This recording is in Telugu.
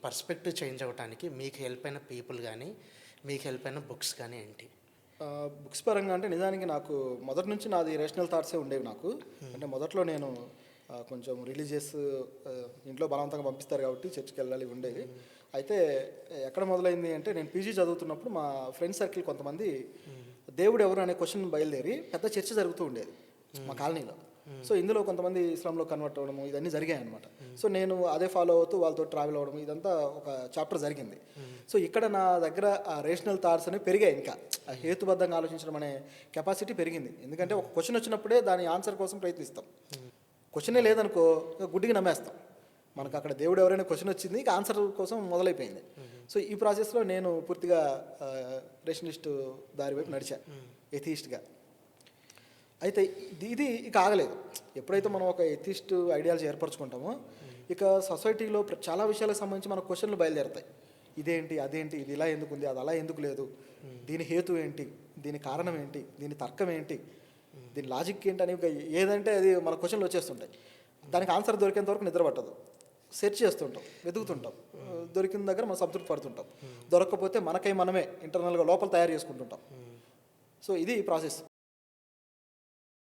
పర్స్పెక్టివ్ చేంజ్ అవ్వటానికి మీకు హెల్ప్ అయిన పీపుల్ గానీ, మీకు హెల్ప్ అయిన బుక్స్ గానీ ఏంటి? బుక్స్ పరంగా అంటే నిజానికి నాకు మొదటి నుంచి నాది రేషనల్ థాట్సే ఉండేవి నాకు. అంటే మొదట్లో నేను కొంచెం రిలీజియస్, ఇంట్లో బలవంతంగా పంపిస్తారు కాబట్టి చర్చ్కి వెళ్ళాలి ఉండేది. అయితే ఎక్కడ మొదలైంది అంటే నేను పీజీ చదువుతున్నప్పుడు మా ఫ్రెండ్ సర్కిల్ కొంతమంది దేవుడు ఎవరు అనే క్వశ్చన్ బయలుదేరి పెద్ద చర్చ జరుగుతూ ఉండేది మా కాలనీలో. సో ఇందులో కొంతమంది ఇస్లాంలో కన్వర్ట్ అవ్వడము ఇవన్నీ జరిగాయి అనమాట. సో నేను అదే ఫాలో అవుతూ వాళ్ళతో ట్రావెల్ అవ్వడం ఇదంతా ఒక చాప్టర్ జరిగింది. సో ఇక్కడ నా దగ్గర ఆ రేషనల్ థాట్స్ అనేవి పెరిగాయి. ఇంకా ఆ హేతుబద్ధంగా ఆలోచించడం అనే కెపాసిటీ పెరిగింది. ఎందుకంటే ఒక క్వశ్చన్ వచ్చినప్పుడే దాని ఆన్సర్ కోసం ప్రయత్నిస్తాం. క్వశ్చనే లేదనుకో గుడ్డిగా నమ్మేస్తాం. మనకు అక్కడ దేవుడు ఎవరైనా క్వశ్చన్ వచ్చింది, ఇక ఆన్సర్ కోసం మొదలైపోయింది. సో ఈ ప్రాసెస్లో నేను పూర్తిగా రేషనలిస్ట్ దారి వైపు నడిచా, ఎథియిస్ట్గా. అయితే ఇది ఇక ఆగలేదు. ఎప్పుడైతే మనం ఒక ఎథిస్ట్ ఐడియాలజీ ఏర్పరచుకుంటామో ఇక సొసైటీలో చాలా విషయాలకు సంబంధించి మన క్వశ్చన్లు బయలుదేరుతాయి. ఇదేంటి, అదేంటి, ఇది ఇలా ఎందుకు ఉంది, అది అలా ఎందుకు లేదు, దీని హేతు ఏంటి, దీని కారణం ఏంటి, దీని తర్కం ఏంటి, దీని లాజిక్ ఏంటి అని ఏదంటే అది మన క్వశ్చన్లు వచ్చేస్తుంటాయి. దానికి ఆన్సర్ దొరికేంత వరకు నిద్ర పట్టదు. సెర్చ్ చేస్తుంటాం, వెతుకుతుంటాం, దొరికిన దగ్గర మనం సంతృప్తి పడుతుంటాం. దొరకకపోతే మనకై మనమే ఇంటర్నల్గా లోపల తయారు చేసుకుంటుంటాం. సో ఇది ప్రాసెస్.